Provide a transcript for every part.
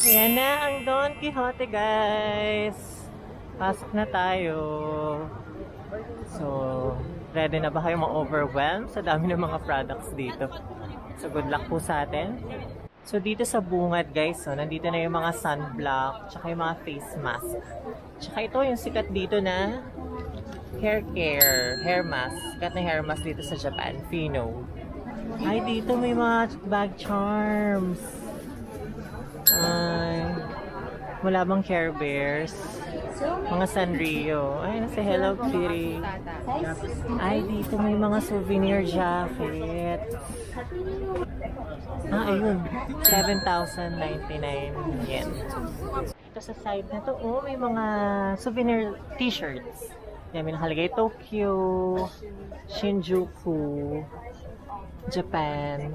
Yan na ang Don Quixote, guys. Pasok na tayo. So, ready na ba kayo ma-overwhelm sa dami ng mga products dito? So, good luck po sa atin. So, dito sa bungad, guys, so, nandito na yung mga sunblock, tsaka yung mga face mask. Tsaka ito, yung sikat dito na hair care, hair mask. Sikat na hair mask dito sa Japan, Fino. Ay, dito may mga bag charms. Ay, wala bang Care Bears? Mga Sanrio. Ay, nasa Hello Kitty. Ay, dito may mga souvenir jacket. Ah, ayun. 7,099 yen. Ito sa side na to, oh, may mga souvenir t-shirts. Yan, may nakalagay Tokyo, Shinjuku, Japan.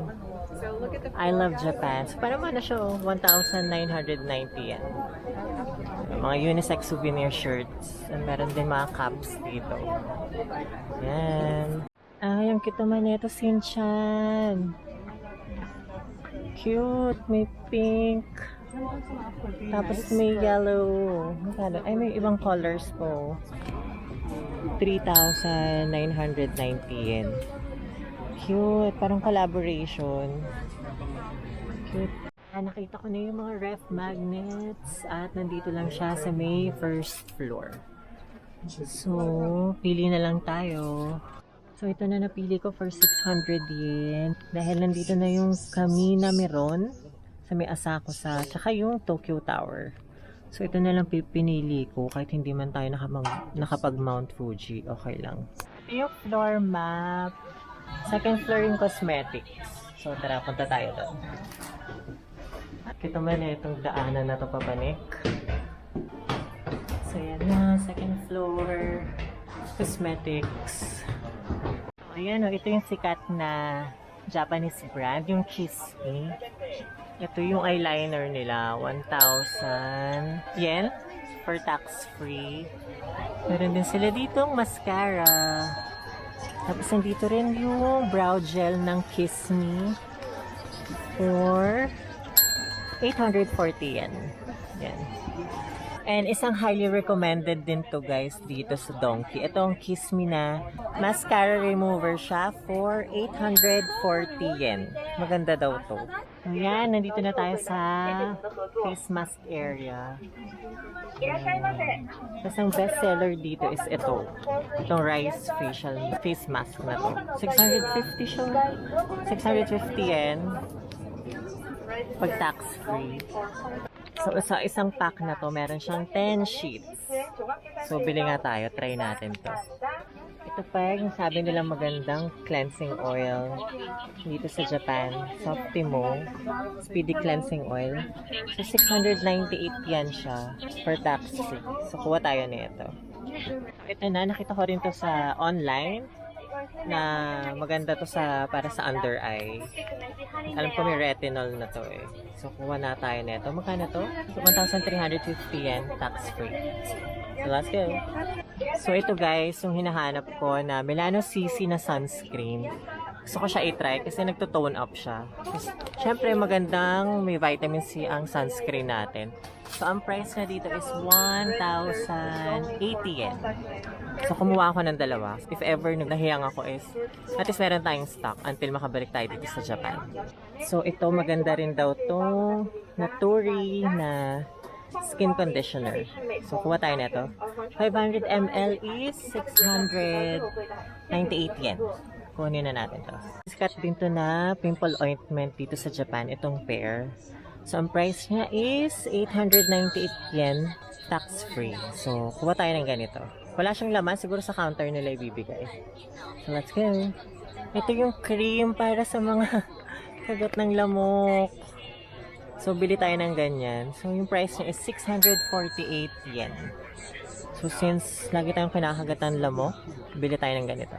I love Japan. So, parang ano siya, 1,990 yan. Mga unisex souvenir shirts. And meron din mga caps dito. Yan. Ah, yung kita man ito, Shinchan. Cute. May pink. Tapos may yellow. Ay, may ibang colors po. 3,990 yen. Cute. Parang collaboration. Cute. Nakita ko na yung mga ref magnets at nandito lang siya sa may first floor. So, pili na lang tayo. So, ito na napili ko for 600 yen. Dahil nandito na yung Kamina Meron sa may Asakusa, tsaka yung Tokyo Tower. So, ito na lang pinili ko kahit hindi man tayo nakapag Mount Fuji. Okay lang. Ito yung floor map. Second floor yung cosmetics. So, tara, punta tayo doon. Kita man itong daanan na to papanik. So, yan na. Second floor. Cosmetics. So, ayan o. Ito yung sikat na Japanese brand. Yung Kiss Me. Ito yung eyeliner nila. 1,000 yen for tax-free. Meron din sila ditong mascara. Tapos nandito rin yung brow gel ng Kiss Me for 840 yen. Yan. And isang highly recommended din to guys dito sa Donkey. Ito ang Kiss Me na mascara remover siya for 840 yen. Maganda daw to. So yan, nandito na tayo sa face mask area. Tapos ang best seller dito is ito. Itong rice facial face mask na to. 650 siya. 650 yen. Pag tax-free. So, sa isang pack na to, meron siyang 10 sheets. So, bili nga tayo. Try natin to. Ito pa yung sabi nila magandang cleansing oil dito sa Japan. Softimo Speedy Cleansing Oil. So, 698 yan siya per tax-free. So, kuha tayo nito. Ito na, nakita ko rin to sa online na maganda to para sa under eye. Alam ko may retinol na to eh. So, kuha na tayo nito. Magkano to? 1,350 yen, tax-free. So, let's go. So, ito guys, yung hinahanap ko na Milano CC na sunscreen. Gusto ko siya i-try kasi nagto-tone up siya. Kasi, syempre, magandang may vitamin C ang sunscreen natin. So, ang price na dito is 1,080 yen. So, kumuha ako ng dalawa. If ever nahiyang ako is, at least meron tayong stock until makabalik tayo dito sa Japan. So, ito maganda rin daw to Naturi na skin conditioner. So, kuha tayo nito. 500 ml is 698 yen. Kunin na natin to. Sikat din to na pimple ointment dito sa Japan. Itong pair. So, ang price niya is 898 yen tax-free. So, kuha tayo ng ganito. Wala siyang laman. Siguro sa counter nila ibibigay. So, let's go. Ito yung cream para sa mga kagat ng lamok. So, bili tayo ng ganyan. So, yung price niya is 648 yen. So, since lagi tayong kinakagat ng lamok, bili tayo ng ganito.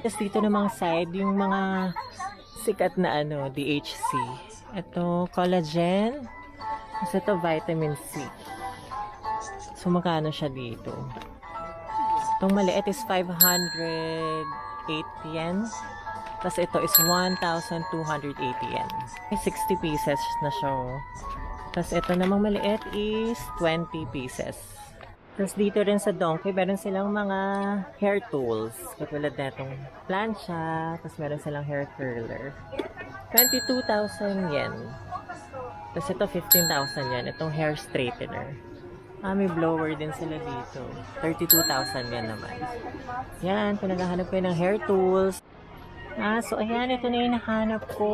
Tapos dito namang side, yung mga sikat na DHC. Ito, collagen. Tapos ito, vitamin C. So, magkano siya dito? Itong maliit is 508 yen. Tapos ito is 1,280 yen. May 60 pieces na siya. Tapos ito namang maliit is 20 pieces. Tapos dito rin sa Donkey, meron silang mga hair tools. Katulad na itong plancha, tapos meron silang hair curler. 22,000 yen. Tapos ito 15,000 yen. Itong hair straightener. May blower din sila dito. 32,000 yen naman. Yan, kung naghahanap kayo ng hair tools. So ayan, ito na yung nahanap ko.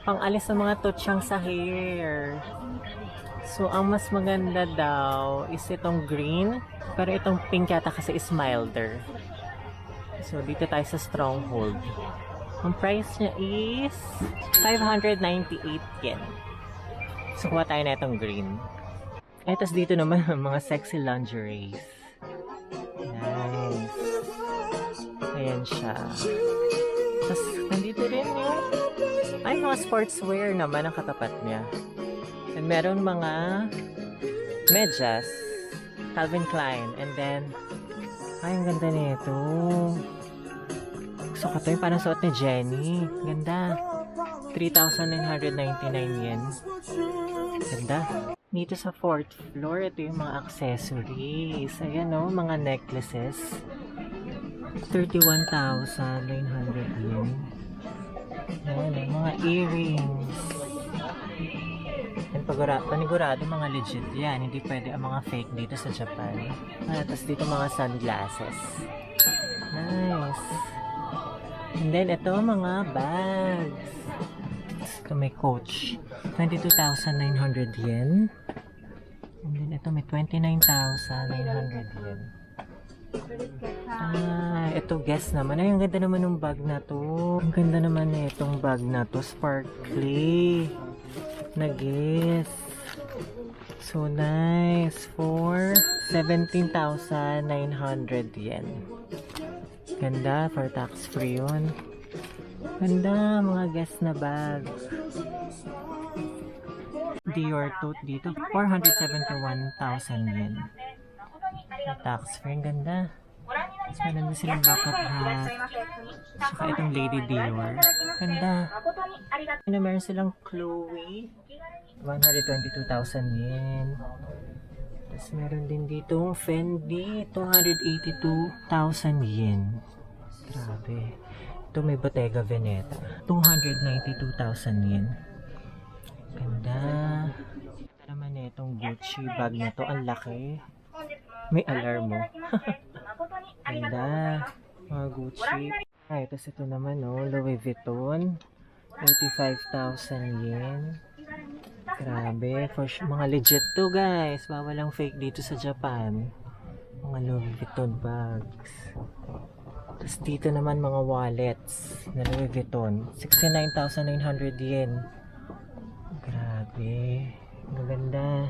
Pang-alis ng mga tutsyang sa hair. So, ang mas maganda daw is itong green. Pero itong pink yata kasi is milder. So, dito tayo sa Stronghold. Ang price niya is 598 yen. So, kuha tayo na itong green. Tapos dito naman mga sexy lingeries. Nice. Ayan siya. Tapos, nandito rin yung mga sportswear naman ang katapat niya. And meron mga medyas, Calvin Klein. And then, ang ganda nito. Gusto ko ito yung parang suot ni Jenny. Ganda. 3,999 yen. Ganda. Dito sa 4th floor, ito yung mga accessories. Ayan o, mga necklaces. 31,900 yen. Ayan, mga earrings. And panigurado mga legit yan. Hindi pwede ang mga fake dito sa Japan. Tapos dito mga sunglasses. Nice. And then ito mga bags. Ito may Coach. 22,900 yen. And then ito may 29,900 yen. Ito Guess naman. Ay, ang ganda naman ng bag na to. Ang ganda naman na itong bag na to. Sparkly. Na Guess. So nice. For 17,900 yen. Ganda. For tax free yun. Ganda. Mga Guess na bag. Dior tote dito. 471,000 yen. Tax free. Ang ganda. Tapos meron din silang bucket hat. Saka itong Lady Dior. Ganda. Meron silang Chloe. 122,000 yen. Tapos meron din dito Fendi. 282,000 yen. Grabe. Ito may Bottega Veneta. 292,000 yen. Ganda. Ito naman itong Gucci bag na to. Ang laki. May alarm mo. Ganda. Mga Gucci. Tapos ito naman, Louis Vuitton. 85,000 yen. Grabe. For mga legit to, guys. Wawalang fake dito sa Japan. Mga Louis Vuitton bags. Tapos dito naman mga wallets na Louis Vuitton. 69,900 yen. Grabe. Maganda.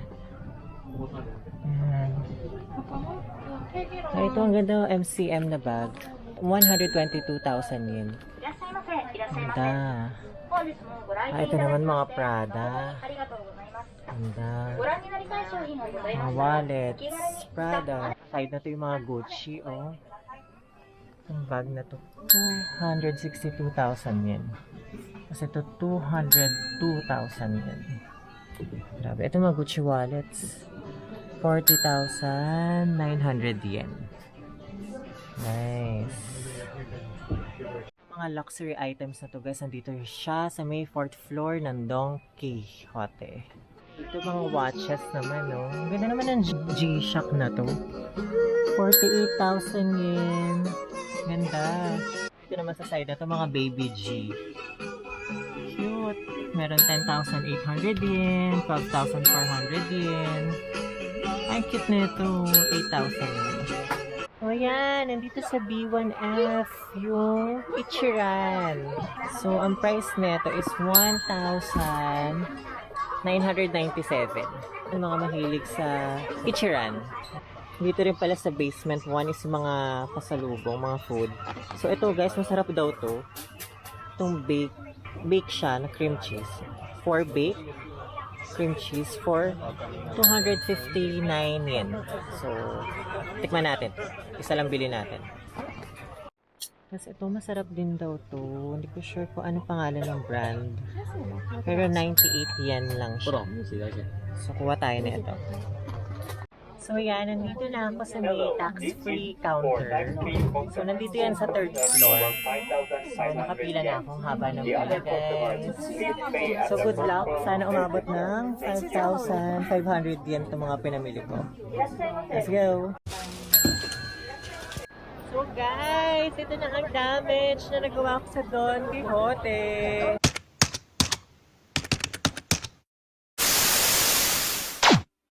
Ayan. Ito ang ganda MCM na bag. 122,000 yen. Ganda. Ito naman mga Prada. Ganda. Mga wallets. Prada. Side na to yung mga Gucci. Ang bag na to. 262,000 yen. Kasi ito 202,000 yen. Grabe. Ito mga Gucci wallets. 40,900 yen. Nice. Mga luxury items na to guys. Nandito siya sa may 4th floor ng Don Quixote. Ito mga watches naman, Ang ganda naman ng G-Shock na to. 48,000 yen. Ganda. Ito naman sa side na to mga baby G. Cute. Meron 10,800 yen. 12,400 yen. Ay, cute na ito. 8,000 yen. O yan, nandito sa B1F yung Ichiran. So, ang price nito is 1,997. Ang mga mahilig sa Ichiran. Dito rin pala sa basement 1 is mga pasalubong, mga food. So, ito guys, masarap daw to. Itong bake siya na cream cheese. 4 bake cream cheese for 259 yen. So, tikman natin. Isa lang bili natin. Tapos ito, masarap din daw to. Hindi ko sure kung ano pangalan ng brand. Pero 98 yen lang siya. So, kuha tayo na ito. So, yan. Nandito na ako sa may tax-free counter. So, nandito yan sa third floor. So, nakapila na akong haba ng pila, guys. So, good luck. Sana umabot ng 5,500 yen itong mga pinamili ko. Let's go! So guys, ito na ang damage na nagawa ko sa Don Quixote.